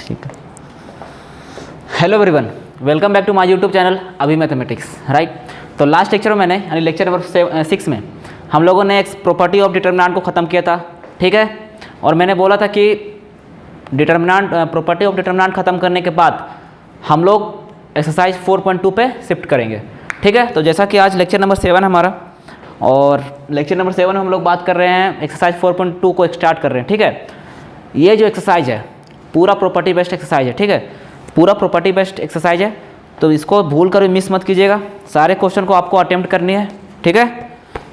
ठीक है। Hello everyone, welcome back to my YouTube channel अभी मैथमेटिक्स, राइट। तो लास्ट लेक्चर में मैंने यानी लेक्चर नंबर 6 में हम लोगों ने एक प्रॉपर्टी ऑफ डिटर्मिनेंट को ख़त्म किया था, ठीक है। और मैंने बोला था कि प्रॉपर्टी ऑफ डिटर्मिनेंट ख़त्म करने के बाद हम लोग एक्सरसाइज 4.2 पे शिफ्ट करेंगे, ठीक है। तो जैसा कि आज लेक्चर नंबर 7 हमारा, और लेक्चर नंबर 7 में हम लोग बात कर रहे हैं एक्सरसाइज 4.2 को स्टार्ट कर रहे हैं, ठीक है। ये जो एक्सरसाइज है पूरा प्रॉपर्टी बेस्ड एक्सरसाइज है, ठीक है, पूरा प्रॉपर्टी बेस्ड एक्सरसाइज है। तो इसको भूल कर भी मिस मत कीजिएगा, सारे क्वेश्चन को आपको अटेम्प्ट करनी है, ठीक है,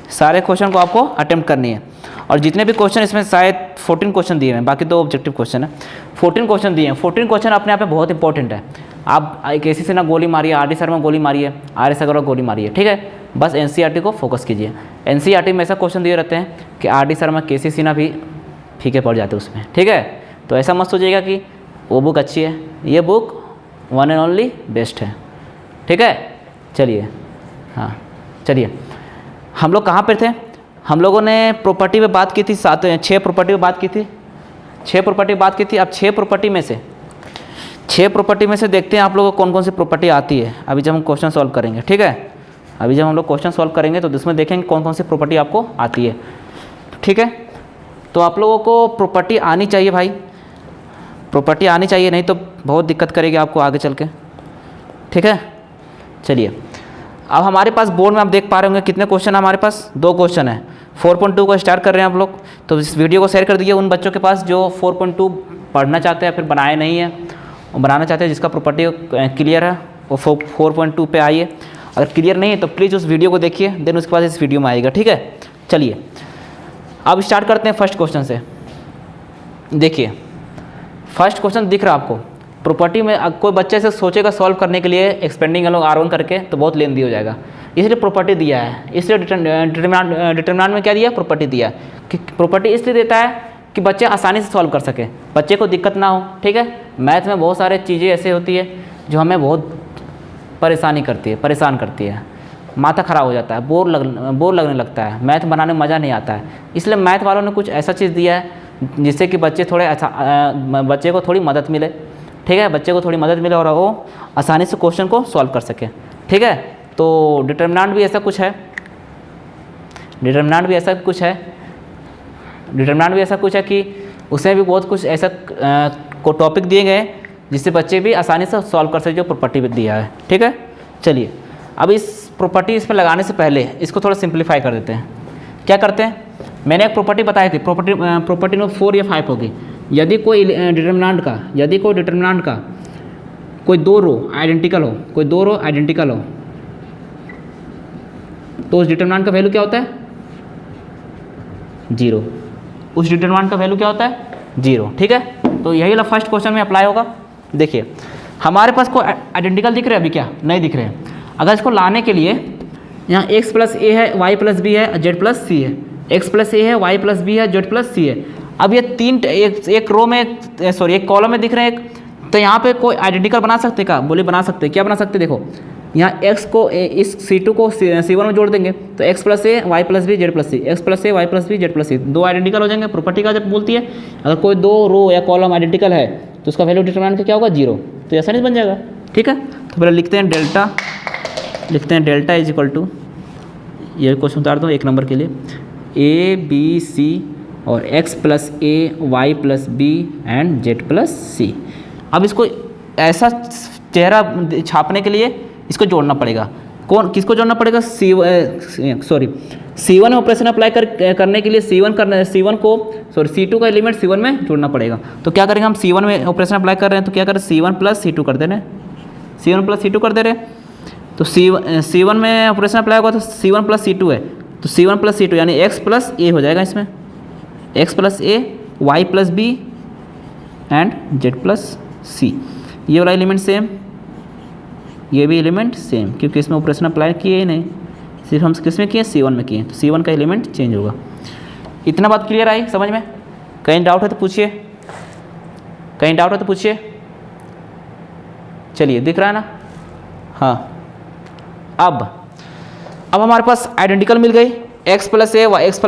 सारे क्वेश्चन को आपको अटेम्प्ट करनी है। और जितने भी क्वेश्चन इसमें शायद 14 क्वेश्चन दिए हैं, बाकी तो ऑब्जेक्टिव क्वेश्चन है, 14 क्वेश्चन दिए हैं। 14 क्वेश्चन अपने आप में बहुत इंपॉर्टेंट है। आप केसी से ना गोली मारिए, आर.डी. शर्मा गोली मारिए, आर.एस. अग्रवाल गोली मारिए, ठीक है। बस एनसीईआरटी को फोकस कीजिए। एनसीईआरटी में ऐसा क्वेश्चन दिए रहते हैं कि आर.डी. शर्मा, केसी सिन्हा भी फीके पड़ जाते हैं उसमें, ठीक है। तो ऐसा मत सोचिएगा कि वो बुक अच्छी है, ये book one and only best है, ठीक है। चलिए, हाँ चलिए, हम लोग कहाँ पर थे? हम लोगों ने प्रॉपर्टी पे बात की थी, 6 प्रॉपर्टी पे बात की थी, 6 प्रॉपर्टी पे बात की थी। अब 6 प्रॉपर्टी में से देखते हैं आप लोगों को कौन कौन सी प्रॉपर्टी आती है। अभी जब हम क्वेश्चन सॉल्व करेंगे, ठीक है, अभी जब हम लोग क्वेश्चन सॉल्व करेंगे तो इसमें देखेंगे कौन कौन सी प्रॉपर्टी आपको आती है, ठीक है। तो आप लोगों को प्रॉपर्टी आनी चाहिए भाई, प्रॉपर्टी आनी चाहिए, नहीं तो बहुत दिक्कत करेगी आपको आगे चल के, ठीक है। चलिए, अब हमारे पास बोर्ड में आप देख पा रहे होंगे कितने क्वेश्चन है हमारे पास, 2 क्वेश्चन है। 4.2 को स्टार्ट कर रहे हैं आप लोग, तो इस वीडियो को शेयर कर दीजिए उन बच्चों के पास जो 4.2 पढ़ना चाहते हैं, फिर बनाए नहीं है और बनाना चाहते हैं, जिसका प्रॉपर्टी क्लियर है वो 4.2 पे आइए। अगर क्लियर नहीं है तो प्लीज़ उस वीडियो को देखिए, देन उसके बाद इस वीडियो में आएगा, ठीक है। चलिए, अब स्टार्ट करते हैं फर्स्ट क्वेश्चन से। देखिए, फर्स्ट क्वेश्चन दिख रहा है आपको, प्रॉपर्टी में कोई बच्चे से सोचेगा सॉल्व करने के लिए एक्सपेंडिंग लोग R1 करके तो बहुत लेंदी हो जाएगा, इसलिए प्रॉपर्टी दिया है। इसलिए डिटरमिनेंट में क्या दिया? प्रॉपर्टी दिया है। कि प्रॉपर्टी इसलिए देता है कि बच्चे आसानी से सॉल्व कर सके, बच्चे को दिक्कत ना हो, ठीक है। मैथ में बहुत सारे चीज़ें ऐसे होती है जो हमें बहुत परेशान करती है, माथा ख़राब हो जाता है, बोर लगने लगता है, मैथ बनाने में मज़ा नहीं आता है। इसलिए मैथ वालों ने कुछ ऐसा चीज़ दिया है जिससे कि बच्चे को थोड़ी मदद मिले, ठीक है, बच्चे को थोड़ी मदद मिले और वो आसानी से क्वेश्चन को सॉल्व कर सके, ठीक है। तो डिटरमिनेंट भी ऐसा कुछ है, डिटरमिनेंट भी ऐसा कुछ है कि उसमें भी बहुत कुछ ऐसा को टॉपिक दिए गए जिससे बच्चे भी आसानी से सॉल्व कर सके, जो प्रॉपर्टी में दिया है, ठीक है। चलिए, अब इस प्रॉपर्टी इसमें लगाने से पहले इसको थोड़ा सिंप्लीफाई कर देते हैं। क्या करते हैं? मैंने एक प्रॉपर्टी बताई थी, प्रॉपर्टी नंबर 4 या 5 होगी। यदि कोई डिटरमिनेंट का कोई 2 रो आइडेंटिकल हो, तो उस डिटरमिनेंट का वैल्यू क्या होता है? 0। उस डिटरमिनेंट का वैल्यू क्या होता है? 0, ठीक है। तो यही वाला फर्स्ट क्वेश्चन में अप्लाई होगा। देखिए, हमारे पास कोई आइडेंटिकल दिख रहे हैं? अभी क्या नहीं दिख रहे हैं। अगर इसको लाने के लिए यहाँ x + a है, y + b है, z + c है, x + a है, y + b है, z + c है। अब ये एक रो में एक कॉलम में दिख रहे हैं, तो यहाँ पे कोई आइडेंटिकल बना सकते क्या? बोले बना सकते। क्या बना सकते? देखो, यहाँ x को इस C2 को C1 में जोड़ देंगे तो x + a, y + b, z + c, x + a, y + b, z + c, 2 identical हो जाएंगे। प्रॉपर्टी का जब बोलती है अगर कोई 2 रो या कॉलम आइडेंटिकल है तो उसका वैल्यू डिटरमिनेंट का क्या होगा? 0। तो ऐसा नहीं बन जाएगा, ठीक है। तो पहले लिखते हैं डेल्टा = ये क्वेश्चन उतार दो 1 नंबर के लिए, a b c और x + a, y + b and z + c। अब इसको ऐसा चेहरा छापने के लिए इसको जोड़ना पड़ेगा। किसको जोड़ना पड़ेगा? C1 में ऑपरेशन अप्लाई करने के लिए C2 का एलिमेंट C1 में जोड़ना पड़ेगा। तो क्या करेंगे? हम C1 में ऑपरेशन अप्लाई कर रहे हैं तो क्या करें? C1 + C2 कर दे रहे हैं, तो C1 में ऑपरेशन अप्लाई होगा तो C1 + C2 है, तो C1 + C2 यानी x + a हो जाएगा। इसमें x + a, y + b and z + c। ये वाला एलिमेंट सेम, ये भी एलिमेंट सेम, क्योंकि इसमें ऑपरेशन अप्लाई किए ही नहीं, सिर्फ हम किस में किए? C1 में किए, तो C1 का एलिमेंट चेंज होगा। इतना बात क्लियर आई समझ में? कहीं डाउट है तो पूछिए, चलिए, दिख रहा है ना? हाँ। अब हमारे पास आइडेंटिकल मिल गई, x + a, y +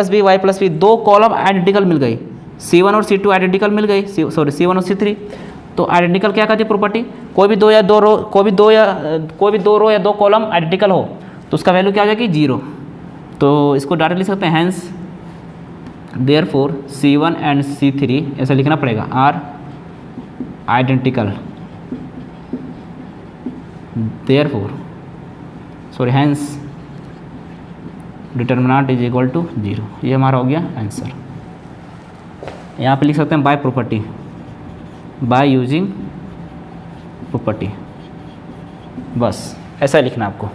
b, y + b, 2 column identical मिल गई। C1 और C2 आइडेंटिकल मिल गई, सॉरी C1 और C3। तो आइडेंटिकल क्या कहती है प्रॉपर्टी, कोई भी दो रो या दो कॉलम आइडेंटिकल हो तो उसका वैल्यू क्या हो जाएगी, 0। तो इसको डायरेक्ट लिख सकते हैं, hence therefore C1 and C3 ऐसा लिखना पड़ेगा, are identical, therefore sorry hence determinant is equal to 0। ये हमारा हो गया आंसर। यहाँ पे लिख सकते हैं by property, by using property, बस ऐसा लिखना आपको।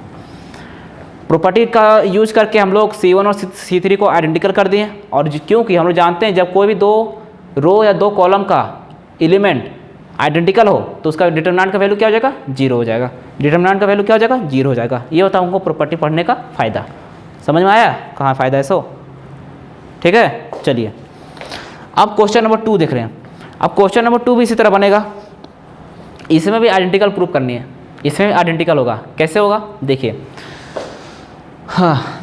प्रॉपर्टी का यूज करके हम लोग C1 और C3 को आइडेंटिकल कर दिए, और क्योंकि हम लोग जानते हैं जब कोई भी दो रो या दो कॉलम का एलिमेंट आइडेंटिकल हो तो उसका डिटर्मिनेंट का वैल्यू क्या हो जाएगा, 0 हो जाएगा। डिटर्मिनेंट का वैल्यू क्या हो जाएगा, 0 हो जाएगा। ये होता है हमको प्रॉपर्टी पढ़ने का फ़ायदा। समझ में आया कहाँ फ़ायदा है सो, ठीक है। चलिए अब क्वेश्चन नंबर 2 देख रहे हैं। अब क्वेश्चन नंबर 2 भी इसी तरह बनेगा, इसमें भी आइडेंटिकल प्रूफ करनी है, इसमें भी आइडेंटिकल होगा। कैसे होगा देखिए, हाँ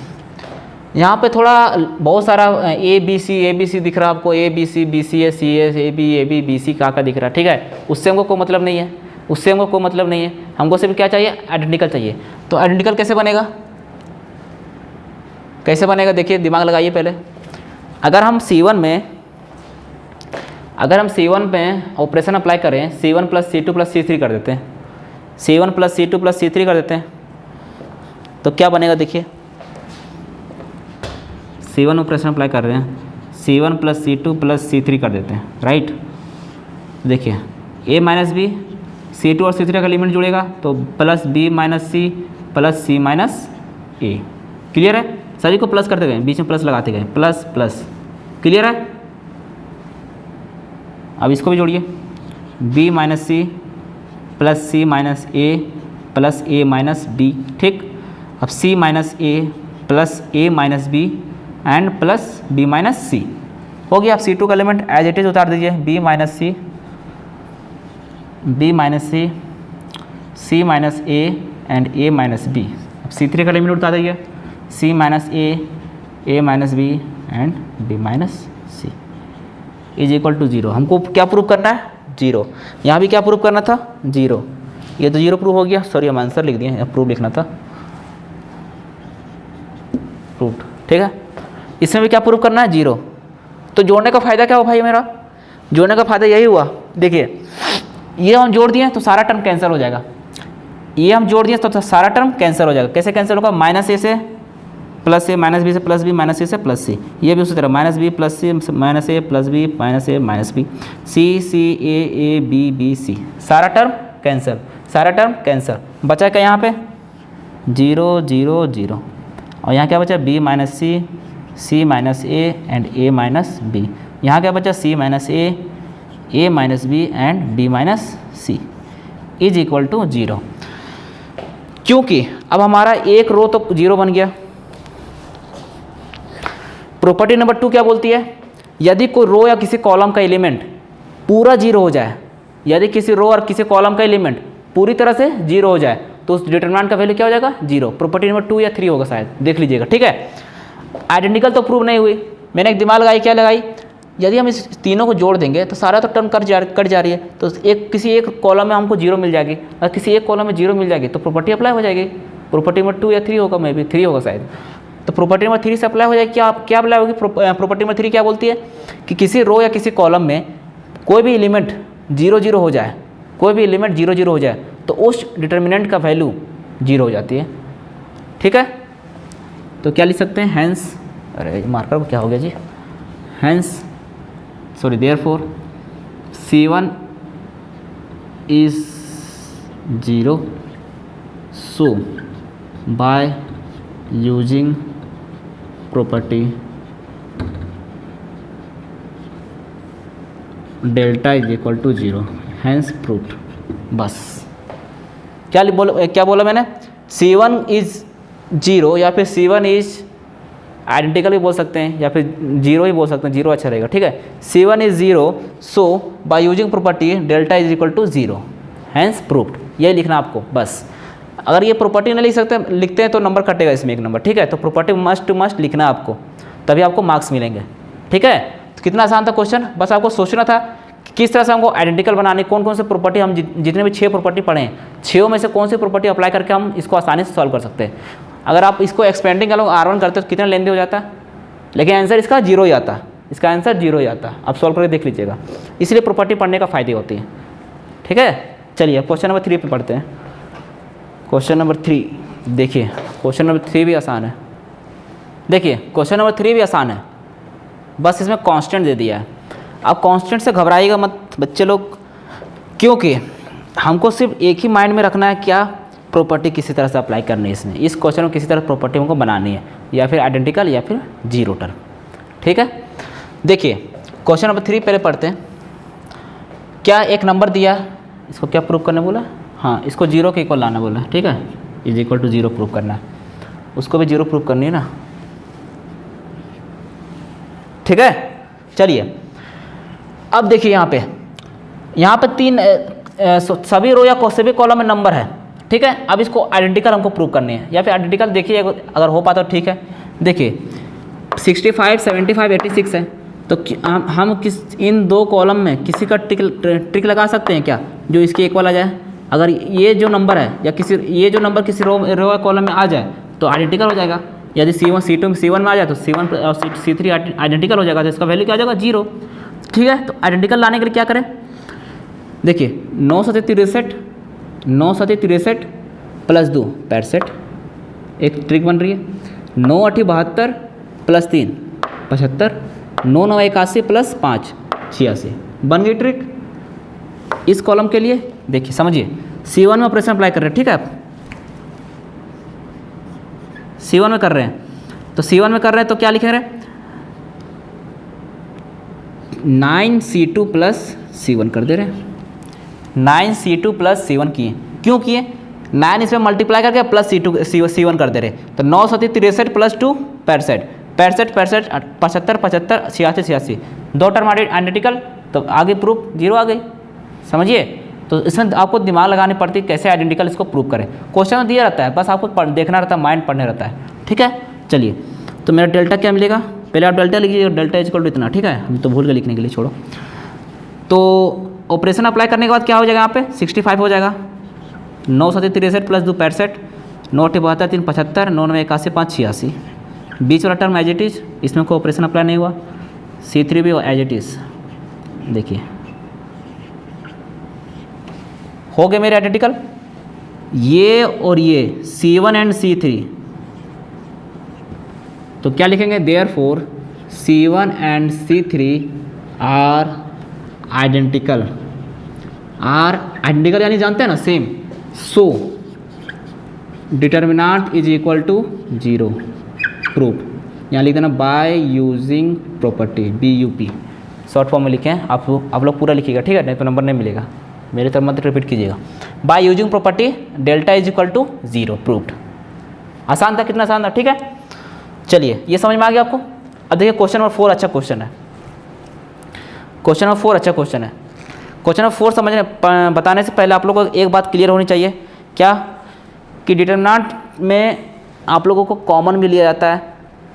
यहाँ पे थोड़ा बहुत सारा ए बी सी दिख रहा है आपको, A B C S A B C का दिख रहा है, ठीक है। उससे हमको कोई मतलब नहीं है, उससे हमको कोई मतलब नहीं है, हमको सिर्फ क्या चाहिए, आइडेंटिकल चाहिए। तो आइडेंटिकल कैसे बनेगा, कैसे बनेगा देखिए, दिमाग लगाइए पहले। अगर हम C1 में ऑपरेशन अप्लाई करें, C1 + C2 + C3 कर देते हैं, C1 + C2 + C3 कर देते हैं, तो क्या बनेगा देखिए। C1 ऑपरेशन अप्लाई कर रहे हैं, C1 + C2 + C3 कर देते हैं, राइट। देखिए A - B, C2 और C3 का एलिमेंट जुड़ेगा तो +B - C + C - A। Clear है, सभी को प्लस करते गए, बीच में प्लस लगाते गए, प्लस प्लस। क्लियर है। अब इसको भी जोड़िए, B - C + C - A + A - B, ठीक। अब C - A + A - B and plus B - C हो गया। अब C2 का एलिमेंट एज इट इज उतार दीजिए, B - C C - A and A - B। अब C3 का एलिमेंट उतार दीजिए, C - A - B and B - C is equal to 0। हमको क्या प्रूव करना है, 0। यहाँ भी क्या प्रूव करना था, 0। ये तो 0 प्रूव हो गया, सॉरी हम आंसर लिख दिए, प्रूव लिखना था, प्रूव्ड, ठीक है। इसमें भी क्या प्रूव करना है, 0। तो जोड़ने का फ़ायदा क्या हुआ भाई, मेरा जोड़ने का फ़ायदा यही हुआ, देखिए ये हम जोड़ दिए तो सारा टर्म कैंसिल हो जाएगा, ये हम जोड़ दिए तो सारा टर्म कैंसिल हो जाएगा। कैसे कैंसिल होगा, -A से प्लस A, -B से प्लस B, -C से प्लस C। ये भी उसी तरह -B + C -A plus B -A -B, C A B C, सारा टर्म कैंसिल, सारा टर्म कैंसिल। बचा क्या यहाँ पे, 0 0 0, और यहाँ क्या बचा, B - C A and A B। यहाँ क्या बचा, C A B and B C is equal to 0। क्योंकि अब हमारा एक रो तो 0 बन गया। प्रॉपर्टी नंबर 2 क्या बोलती है, यदि कोई रो या किसी कॉलम का एलिमेंट पूरा 0 हो जाए, यदि किसी रो और किसी कॉलम का एलिमेंट पूरी तरह से 0 हो जाए तो उस डिटरमिनेंट का वैल्यू क्या हो जाएगा, 0। प्रॉपर्टी नंबर 2 या 3 होगा शायद, देख लीजिएगा, ठीक है। आइडेंटिकल तो प्रूव नहीं हुई, मैंने एक दिमाग लगाई, क्या लगाई, यदि हम इस तीनों को जोड़ देंगे तो सारा तो टर्म कट जा रही है, तो किसी एक कॉलम में हमको 0 मिल जाएगी, और किसी एक कॉलम में 0 मिल जाएगी तो प्रॉपर्टी अप्लाई हो जाएगी। प्रॉपर्टी नंबर 2 या 3 होगा, मे बी 3 होगा शायद। तो प्रॉपर्टी नंबर 3 से अप्लाई हो जाएगी। क्या अप्लाई होगी, प्रॉपर्टी नंबर 3 क्या बोलती है कि किसी रो या किसी कॉलम में कोई भी एलिमेंट 0 0 हो जाए, कोई भी एलिमेंट 0 0 हो जाए तो उस डिटर्मिनेंट का वैल्यू 0 हो जाती है, ठीक है। तो क्या लिख सकते हैं, हैंस, अरे मार्कर को क्या हो गया जी, hence sorry therefore C1 is 0, so by using property delta is equal to 0, hence proved। बस क्या बोला मैंने, C1 is 0 या फिर C1 is आइडेंटिकल भी बोल सकते हैं या फिर 0 ही बोल सकते हैं, 0 अच्छा रहेगा, ठीक है। C1 is 0, so by using property delta is equal to 0, hence proved। यही लिखना आपको बस। अगर ये प्रॉपर्टी नहीं लिखते हैं तो नंबर कटेगा इसमें एक नंबर, ठीक है। तो प्रॉपर्टी मस्ट लिखना आपको, तभी आपको मार्क्स मिलेंगे, ठीक है। कितना आसान था क्वेश्चन, बस आपको सोचना था कि किस तरह से हमको आइडेंटिकल बनाने, कौन कौन से प्रॉपर्टी हम जितने भी 6 प्रॉपर्टी पढ़े हैं, 6 में से कौन सी प्रॉपर्टी अप्लाई करके हम इसको आसानी से सॉल्व कर सकते हैं। अगर आप इसको एक्सपेंडिंग का लोग R1 करते तो कितना लेंदी हो जाता, लेकिन आंसर इसका 0 ही आता, इसका आंसर 0 ही आता। आप सॉल्व करके देख लीजिएगा, इसलिए प्रॉपर्टी पढ़ने का फ़ायदे होती है। ठीक है, चलिए क्वेश्चन नंबर 3 पे पढ़ते हैं। क्वेश्चन नंबर 3 देखिए, क्वेश्चन नंबर 3 भी आसान है। देखिए क्वेश्चन नंबर 3 भी आसान है, बस इसमें कांस्टेंट दे दिया है। अब कांस्टेंट से घबराइएगा मत बच्चे लोग, क्योंकि हमको सिर्फ एक ही माइंड में रखना है, क्या प्रॉपर्टी किसी तरह से अप्लाई करनी है इसमें, इस क्वेश्चन में किसी तरह प्रॉपर्टी हमको बनानी है, या फिर आइडेंटिकल या फिर जीरो टर्म। ठीक है, देखिए क्वेश्चन नंबर 3 पहले पढ़ते हैं। क्या एक नंबर दिया, इसको क्या प्रूव करने बोला, हाँ इसको 0 के इक्वल लाना बोला। ठीक है, इज इक्वल टू 0 प्रूव करना है, उसको भी 0 प्रूव करनी है ना। ठीक है, चलिए अब देखिए यहाँ पे 3 सभी रो या सभी कॉलम में नंबर है। ठीक है, अब इसको आइडेंटिकल हमको प्रूव करनी है, या फिर आइडेंटिकल देखिए अगर हो पाता तो ठीक है। देखिए 65, 75, 86 है, तो हम किस इन 2 कॉलम में किसी का ट्रिक लगा सकते हैं क्या, जो इसके इक्वल आ जाए। अगर ये जो नंबर है या ये जो नंबर किसी रो या कॉलम में आ जाए तो आइडेंटिकल हो जाएगा। यदि C1 C2 C1 में आ जाए तो C1 और C3 आइडेंटिकल हो जाएगा, तो इसका वैल्यू क्या आ जाएगा 0। ठीक है, तो आइडेंटिकल लाने के लिए क्या करें, देखिए 9 सतह 63 प्लस 2 65, एक ट्रिक बन रही है। 9 8 72 प्लस 3 75, 9 9 81 प्लस 5 86, बन गई ट्रिक इस कॉलम के लिए। देखिए समझिए, C1 में ऑपरेशन अप्लाई कर रहे हैं। ठीक है, आप C1 में कर रहे हैं, तो C1 में कर रहे हैं तो क्या लिखे रहे, 9C2 प्लस C1 कर दे रहे हैं। 9C2 प्लस C1 किए, क्यों किए, 9 इसमें मल्टीप्लाई करके प्लस C1 कर दे रहे, तो 9 सती 63 प्लस 2 65, 65 65 75 75 86 86, 2 टर्म आइडेंटिकल, तो आगे प्रूफ 0 आ गई। समझिए, तो इसमें आपको दिमाग लगानी पड़ती है कैसे आइडेंटिकल इसको प्रूव करें। क्वेश्चन में दिया रहता है, बस आपको देखना रहता है, माइंड पढ़ने रहता है। ठीक है, चलिए तो मेरा डेल्टा क्या मिलेगा, पहले आप डेल्टा लिखिए, डेल्टा इज इक्वल टू इतना। ठीक है, हम तो भूल गए लिखने के लिए, छोड़ो। तो ऑपरेशन अप्लाई करने के बाद क्या हो जाएगा, यहाँ पे 65 हो जाएगा, 9 सती 63 प्लस 2 65, 9 8 72 3 75, 9 9 81 5 86, बीच वाला टर्म एज इट इज, इसमें कोई ऑपरेशन अप्लाई नहीं हुआ। C3 भी एज इट इज, देखिए हो गए मेरे आइडेंटिकल, ये और ये C1 एंड C3, तो क्या लिखेंगे, therefore C1 and C3 are identical. यानी जानते हैं ना, same. So determinant is equal to 0 proof, यहाँ लिख देना by using property, BUP short form में लिखे हैं। आप लोग पूरा लिखिएगा, ठीक है, नहीं तो नंबर नहीं मिलेगा, मेरे तरफ मत रिपीट कीजिएगा। By using property delta is equal to 0 proofed. आसान था, कितना आसान था। ठीक है, चलिए ये समझ में आ गया आपको। अब देखिए क्वेश्चन नंबर 4 अच्छा क्वेश्चन है। क्वेश्चन नंबर 4 अच्छा क्वेश्चन है। क्वेश्चन नंबर 4 समझने बताने से पहले आप लोगों को एक बात क्लियर होनी चाहिए, क्या कि डिटरमिनेंट में आप लोगों को कॉमन भी लिया जाता है,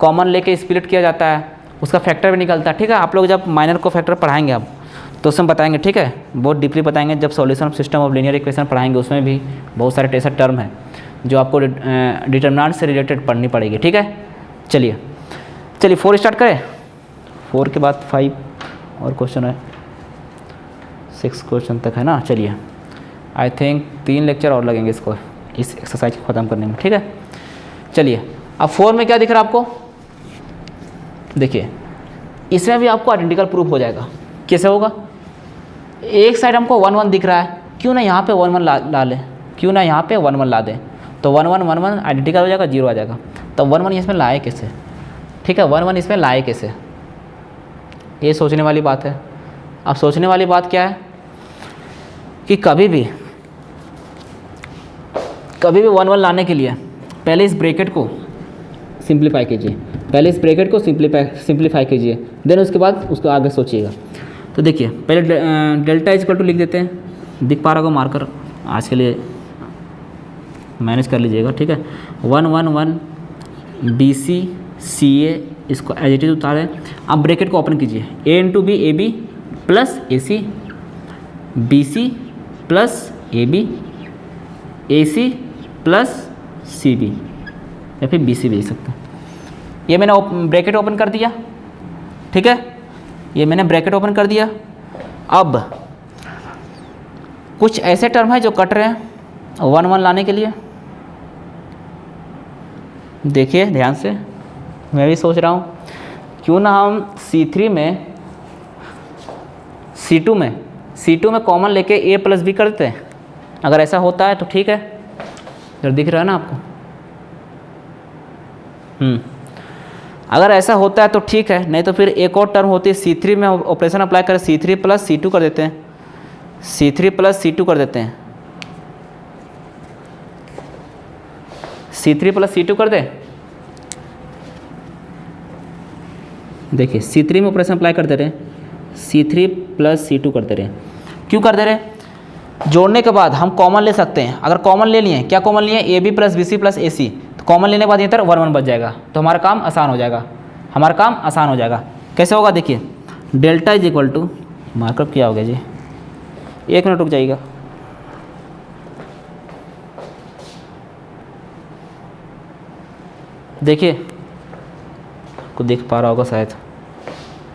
कॉमन लेके स्प्लिट किया जाता है, उसका फैक्टर भी निकलता है। ठीक है, आप लोग जब माइनर को फैक्टर पढ़ाएंगे अब तो उसमें बताएंगे, ठीक है, बहुत डीपली बताएंगे। जब solution of system of linear equation पढ़ाएंगे उसमें भी बहुत सारे ऐसे टर्म है जो आपको डिटरमिनेंट से रिलेटेड पढ़नी पड़ेगी। ठीक है, चलिए 4 स्टार्ट करें। 4 के बाद 5 और क्वेश्चन है, 6 क्वेश्चन तक है ना। चलिए आई थिंक 3 लेक्चर और लगेंगे इसको, इस एक्सरसाइज को ख़त्म करने में। ठीक है, चलिए अब 4 में क्या दिख रहा है आपको, देखिए इसमें भी आपको आइडेंटिकल प्रूफ हो जाएगा। कैसे होगा, एक साइड हमको 1 1 दिख रहा है, क्यों ना यहाँ पे 1 1 ला लें, क्यों ना यहाँ पे 1 1 ला दें, तो 1 1 1 1 आइडेंटिकल हो जाएगा, 0 आ जाएगा। तो 1 1 इसमें लाए कैसे, ठीक है, 1 1 इसमें लाए कैसे, ये सोचने वाली बात है। अब सोचने वाली बात क्या है कि कभी भी 1 1 लाने के लिए पहले इस ब्रैकेट को सिंप्लीफाई कीजिए, पहले इस ब्रैकेट को सिंप्लीफाई कीजिए, देन उसके बाद उसको आगे सोचिएगा। तो देखिए पहले डेल्टा इज इक्वल टू लिख देते हैं, दिख पा रहा होगा मार्कर, आज के लिए मैनेज कर लीजिएगा। ठीक है, 1 1 1 BC CA इसको एज इट इज उतारें। आप ब्रैकेट को ओपन कीजिए, A into B AB plus AC, BC plus AB, AC plus CB, या फिर BC भी लिख सकते हैं। ये मैंने ब्रैकेट ओपन कर दिया, ठीक है, ये मैंने ब्रैकेट ओपन कर दिया। अब कुछ ऐसे टर्म है जो कट रहे हैं 1 1 लाने के लिए। देखिए ध्यान से, मैं भी सोच रहा हूँ क्यों ना हम C3 में C2 में कॉमन लेके A प्लस बी कर देते हैं। अगर ऐसा होता है तो ठीक है, इधर दिख रहा है ना आपको। अगर ऐसा होता है तो ठीक है, नहीं तो फिर एक और टर्म होती है C3 में ऑपरेशन अप्लाई करें, C3 प्लस C2 कर देते हैं, C3 प्लस C2 कर देते हैं, C3 प्लस C2 कर दे। देखिए C3 में ऑपरेशन अप्लाई कर दे रहे हैं, C3 प्लस C2 कर दे रहे हैं। क्यों कर दे रहे हैं? जोड़ने के बाद हम कॉमन ले सकते हैं। अगर कॉमन ले लिए, क्या कॉमन लिए? AB plus BC plus AC, तो कॉमन लेने के बाद इधर 1 1 बच जाएगा, तो हमारा काम आसान हो जाएगा, हमारा काम आसान हो जाएगा। कैसे होगा? देखिए delta is equal to, markup क्या हो गया जी, 1 मिनट रुक जाइएगा। देखिए को देख पा रहा होगा शायद,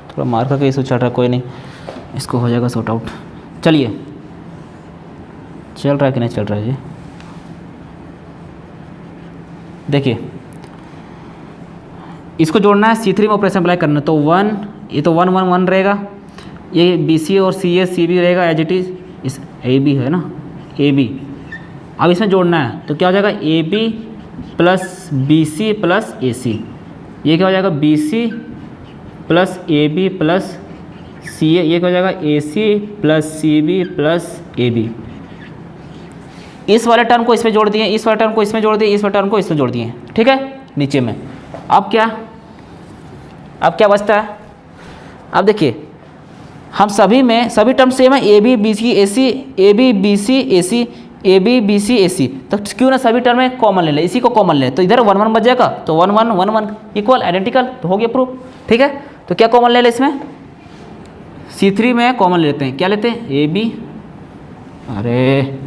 थोड़ा मार्कर का इशू चल रहा है, कोई नहीं, इसको हो जाएगा सॉर्ट आउट। चलिए, चल रहा है कि नहीं चल रहा है जी? देखिए इसको जोड़ना है, C3 में ऑपरेशन अप्लाई करना है, तो 1, ये तो 1 1 1 रहेगा, ये BC और CA CB रहेगा एज इट इज, इस AB है ना AB। अब इसमें जोड़ना है तो क्या हो जाएगा? AB plus BC plus AC, ये क्या हो जाएगा? BC plus AB plus CA, ये क्या हो जाएगा? AC plus CB plus AB। इस वाले टर्म को इसमें जोड़ दिए, इस वाले टर्म को इसमें जोड़ दिए, इस वाले टर्म को इसमें जोड़ दिए, ठीक है, नीचे में। अब क्या बचता है? अब देखिए हम सभी टर्म सेम है, AB BC AC, AB BC AC, AB BC AC, तो क्यों ना सभी टर्म में कॉमन ले ले, इसी को कॉमन ले, तो इधर 1 1 बच जाएगा, तो 1 1 1 1 इक्वल आइडेंटिकल, तो हो गया प्रूफ, ठीक है। तो क्या कॉमन ले ले इसमें? C3 में कॉमन लेते हैं, क्या लेते हैं? AB, अरे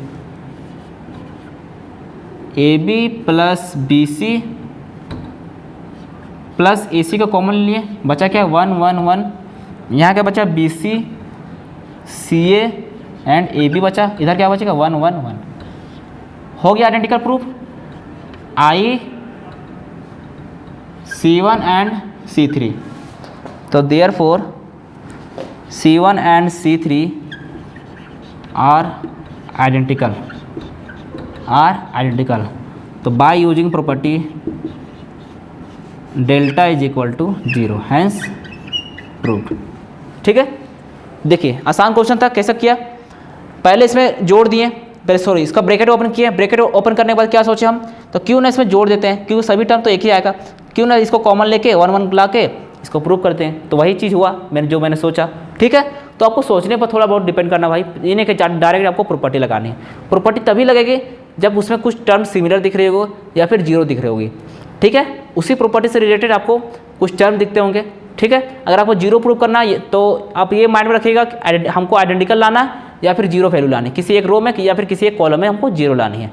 AB plus BC plus AC का कॉमन लिए, बचा क्या? 1 1 1, यहाँ क्या बचा? BC CA एंड AB बचा, इधर क्या बचेगा? 1 1 1, हो गया identical proof. I C1 and C3, तो therefore C1 and C3 are identical, तो by using property delta is equal to 0, hence proved, ठीक है। देखिए आसान क्वेश्चन था, कैसे किया? पहले इसमें जोड़ दिए, पहले इसका ब्रैकेट ओपन किया, ब्रैकेट ओपन करने के बाद क्या सोचे हम, तो क्यों ना इसमें जोड़ देते हैं, क्योंकि सभी टर्म तो एक ही आएगा, क्यों ना इसको कॉमन लेके 1 1 ला के इसको प्रूव करते हैं। तो वही चीज़ हुआ मैंने सोचा, ठीक है। तो आपको सोचने पर थोड़ा बहुत डिपेंड करना भाई, ये नहीं कि डायरेक्ट आपको प्रॉपर्टी लगानी है। प्रॉपर्टी तभी लगेगी जब उसमें कुछ टर्म सिमिलर दिख रही होगी या फिर 0 दिख रही होगी, ठीक है। उसी प्रॉपर्टी से रिलेटेड आपको कुछ टर्म दिखते होंगे, ठीक है। अगर आपको 0 प्रूव करना है तो आप ये माइंड में रखिएगा कि हमको आइडेंटिकल लाना है या फिर 0 वैल्यू लानी है, किसी एक रो में या फिर किसी एक कॉलम में हमको 0 लानी है,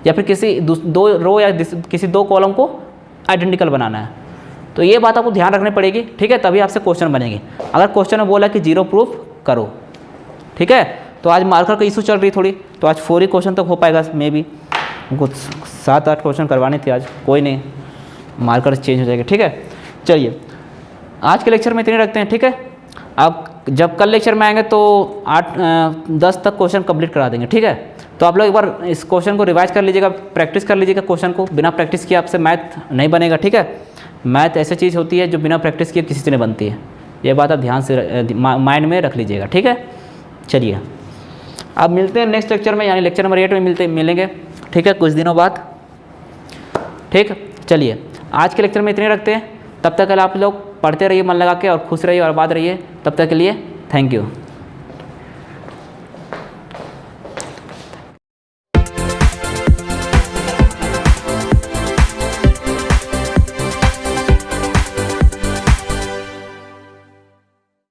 या फिर किसी 2 रो या किसी 2 कॉलम को आइडेंटिकल बनाना है। तो ये बात आपको ध्यान रखनी पड़ेगी, ठीक है, तभी आपसे क्वेश्चन बनेंगे। अगर क्वेश्चन में बोला कि 0 प्रूफ करो, ठीक है। तो आज मार्कर का इशू चल रही थोड़ी, तो आज 4 ही क्वेश्चन तक हो पाएगा, मे बी हमको 7-8 क्वेश्चन करवाने थे आज, कोई नहीं, मार्कर चेंज हो जाएगा, ठीक है। चलिए आज के लेक्चर में इतने रखते हैं, ठीक है। अब जब कल लेक्चर में आएंगे तो 8-10 तक क्वेश्चन कंप्लीट करा देंगे, ठीक है। तो आप लोग एक बार इस क्वेश्चन को रिवाइज कर लीजिएगा, प्रैक्टिस कर लीजिएगा क्वेश्चन को, बिना प्रैक्टिस किए आपसे मैथ नहीं बनेगा, ठीक है। मैथ ऐसी चीज़ होती है जो बिना प्रैक्टिस किए किसी से नहीं बनती है, ये बात आप ध्यान से माइंड में रख लीजिएगा, ठीक है। चलिए अब मिलते हैं नेक्स्ट लेक्चर में, यानी लेक्चर नंबर 8 में मिलेंगे, ठीक है, कुछ दिनों बाद, ठीक। चलिए आज के लेक्चर में इतने रखते हैं, तब तक आप लोग पढ़ते रहिए मन लगा के और खुश रहिए और बात रहिए, तब तक के लिए थैंक यू।